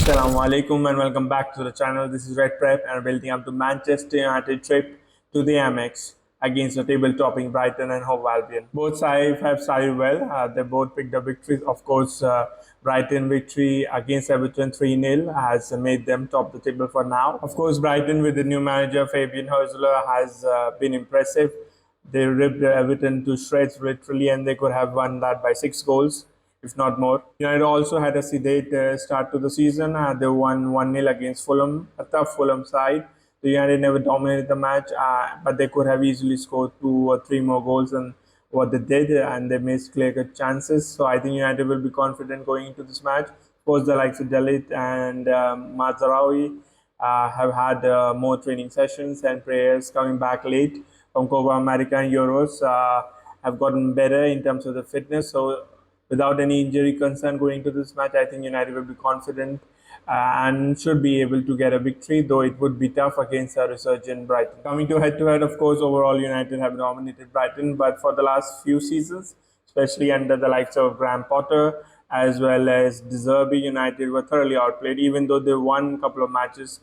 Assalamu alaikum and welcome back to the channel. This is Red Prep and building up to Manchester United trip to the Amex against the table-topping Brighton and Hove Albion. Both sides have started well. They both picked up victories. Of course, Brighton victory against Everton 3-0 has made them top the table for now. Of course, Brighton with the new manager Fabian Hurzeler has been impressive. They ripped Everton to shreds literally, and they could have won that by 6 goals, if not more. United also had a sedate start to the season. They won 1-0 against Fulham, a tough Fulham side. The United never dominated the match, but they could have easily scored 2 or 3 more goals than what they did, and they missed clear-cut chances. So I think United will be confident going into this match. Of course, the likes of Dalit and MAZRAOui have had more training sessions, and players coming back late from Copa America and Euros have gotten better in terms of the fitness. So without any injury concern going to this match, I think United will be confident and should be able to get a victory, though it would be tough against a resurgent Brighton. Coming to head-to-head, of course, overall United have dominated Brighton, but for the last few seasons, especially under the likes of Graham Potter as well as ZIRKZEE, United were thoroughly outplayed, even though they won a couple of matches.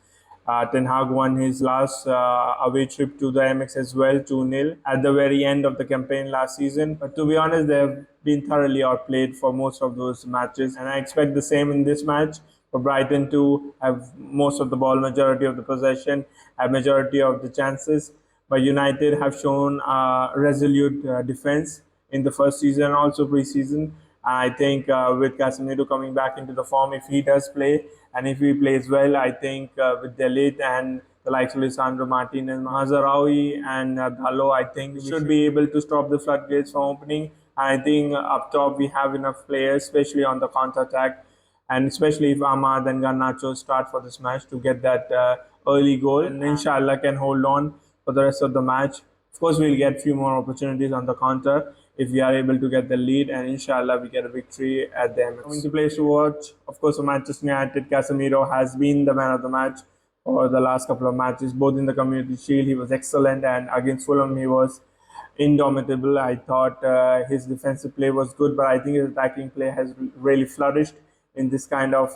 Ten Hag won his last away trip to the Amex as well, 2-0 at the very end of the campaign last season. But to be honest, they have been thoroughly outplayed for most of those matches, and I expect the same in this match for Brighton to have most of the ball, majority of the possession, have majority of the chances. But United have shown resolute defense in the first season, also pre-season. I think with CASEMIRO coming back into the form, if he does play and if he plays well, I think with Dalit and the likes of Lisandro Martinez, MAZRAOui and Gallo, I think we should be able to stop the floodgates from opening. I think up top we have enough players, especially on the counter-attack, and especially if Ahmad and Garnacho start for this match to get that early goal, and inshallah can hold on for the rest of the match. Of course, we'll get few more opportunities on the counter if we are able to get the lead, and inshallah we get a victory at the Amex. Coming to players to watch, of course, for Manchester United, CASEMIRO has been the man of the match for the last couple of matches, both in the Community Shield. He was excellent, and against Fulham he was indomitable. I thought his defensive play was good, but I think his attacking play has really flourished in this kind of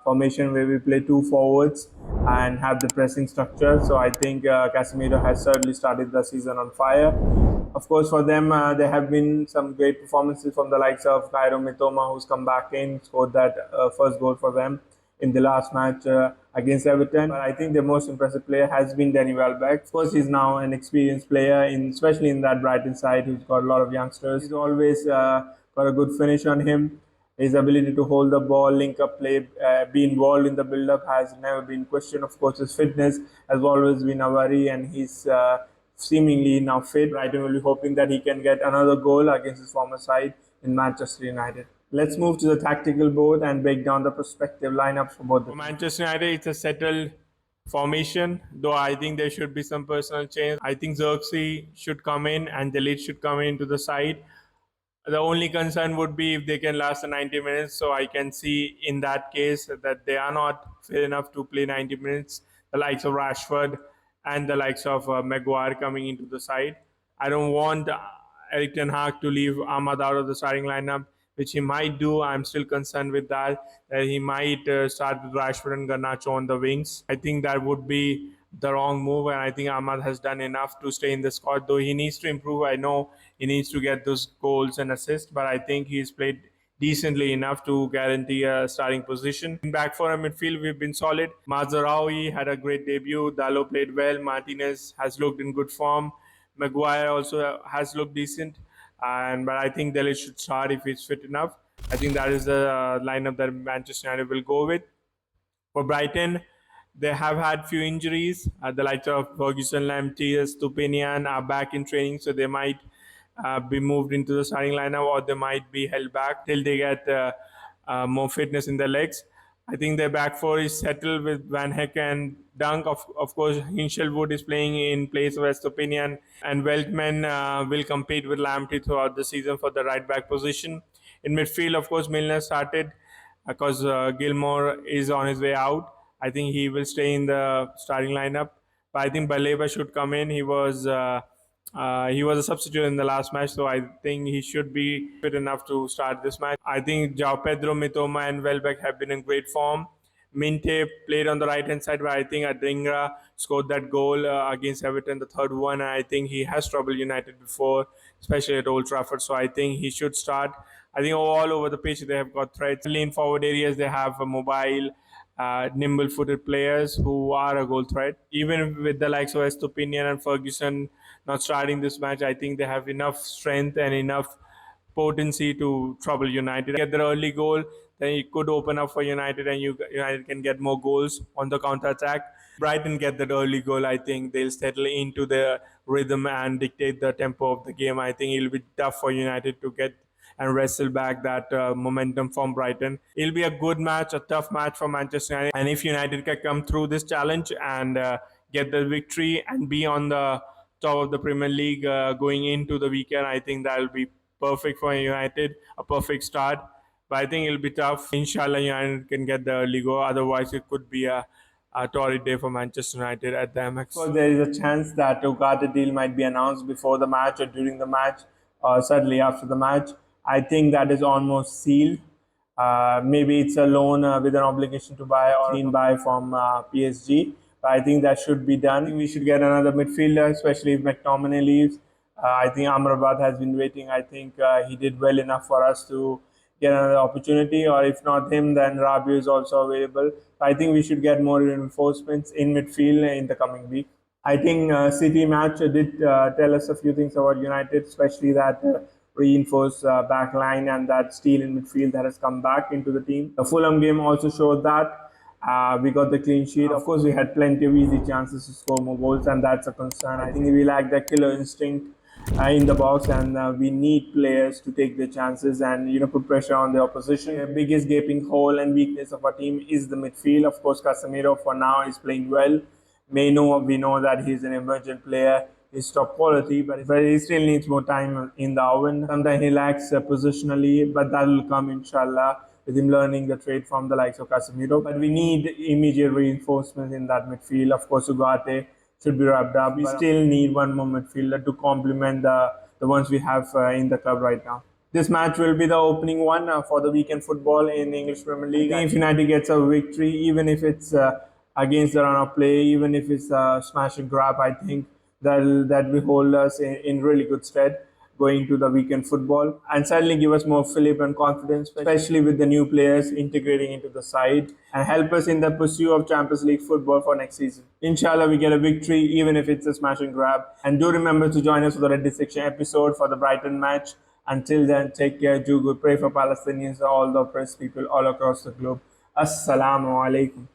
formation where we play 2 forwards and have the pressing structure. So I think CASEMIRO has certainly started the season on fire. Of course, for them, there have been some great performances from the likes of MITOMA, who's come back in, scored that first goal for them in the last match against Everton. But I think the most impressive player has been Danny Welbeck. Of course, he's now an experienced player, especially in that Brighton side, who's got a lot of youngsters. He's always got a good finish on him. His ability to hold the ball, link up play, be involved in the build-up has never been questioned. Of course, his fitness has always been a worry, and he's seemingly now fit. Brighton will be hoping that he can get another goal against his former side in Manchester United. Let's move to the tactical board and break down the prospective lineups for both. For Manchester United, it's a settled formation, though I think there should be some personal change. I think ZIRKZEE should come in and Dalit should come into the side. The only concern would be if they can last the 90 minutes. So I can see in that case that they are not fit enough to play 90 minutes. The likes of Rashford and the likes of Maguire coming into the side. I don't want Erik Ten Hag to leave Ahmad out of the starting lineup, which he might do. I'm still concerned with that he might start with Rashford and Garnacho on the wings. I think that would be the wrong move, and I think Ahmad has done enough to stay in the squad, though he needs to improve. I know he needs to get those goals and assists, but I think he's played decently enough to guarantee a starting position. In back four and midfield, we've been solid. MAZRAOui had a great debut. Dalot played well. Martinez has looked in good form. Maguire also has looked decent, but I think Dalit should start if he's fit enough. I think that is the lineup that Manchester United will go with. For Brighton, they have had few injuries. The likes of Ferguson, Lamptey, Stupinian are back in training, so they might be moved into the starting lineup, or they might be held back till they get more fitness in their legs. I think their back four is settled with Van Heck and Dunk. Of course, Hinchelwood is playing in place of Stupinian, and Veltman will compete with Lamptey throughout the season for the right back position. In midfield, of course, Milner started because Gilmore is on his way out. I think he will stay in the starting lineup, but I think Baleba should come in. He was a substitute in the last match, so I think he should be fit enough to start this match. I think João Pedro, Mitoma, and Welbeck have been in great form. Minte played on the right hand side, where I think Adingra scored that goal against Everton, the third one. I think he has troubled United before, especially at Old Trafford. So I think he should start. I think all over the pitch they have got threats. In forward areas they have a mobile, nimble-footed players who are a goal threat. Even with the likes of Estupinian and Ferguson not starting this match, I think they have enough strength and enough potency to trouble United. Get their early goal, then it could open up for United, and United can get more goals on the counter attack. Brighton get that early goal. I think they'll settle into the rhythm and dictate the tempo of the game. I think it'll be tough for United to get and wrestle back that momentum from Brighton. It'll be a good match, a tough match for Manchester United. And if United can come through this challenge and get the victory and be on the top of the Premier League going into the weekend, I think that'll be perfect for United, a perfect start. But I think it'll be tough. Inshallah, United can get the early goal. Otherwise, it could be a torrid day for Manchester United at the Amex. So there is a chance that Ugarte deal might be announced before the match or during the match, or certainly after the match. I think that is almost sealed. Maybe it's a loan with an obligation to buy or clean buy from PSG. But I think that should be done. I think we should get another midfielder, especially if McTominay leaves. I think Amrabat has been waiting. I think he did well enough for us to get another opportunity, or if not him, then Rabiot is also available. I think we should get more reinforcements in midfield in the coming week. I think City match did tell us a few things about United, especially that reinforced back line and that steel in midfield that has come back into the team. The Fulham game also showed that. We got the clean sheet. Of course, we had plenty of easy chances to score more goals, and that's a concern. I think we lack that killer instinct in the box, and we need players to take the chances and put pressure on the opposition. The biggest gaping hole and weakness of our team is the midfield. Of course, Casemiro for now is playing well. We know that he's an emergent player. He's top quality, but he still needs more time in the oven. Sometimes he lacks positionally, but that will come inshallah with him learning the trade from the likes of Casemiro. But we need immediate reinforcements in that midfield. Of course, Ugarte should be wrapped up. We still need one more midfielder to complement the ones we have in the club right now. This match will be the opening one for the weekend football in the English Premier League. I think if United gets a victory, even if it's against the run of play, even if it's a smash and grab, I think that will hold us in really good stead going to the weekend football, and certainly give us more fillip and confidence, especially with the new players integrating into the side, and help us in the pursuit of Champions League football for next season. Inshallah, we get a victory, even if it's a smash and grab. And do remember to join us for the Red Dissection episode for the Brighton match. Until then, take care, do good, pray for Palestinians, all the oppressed people all across the globe. Assalamu alaikum.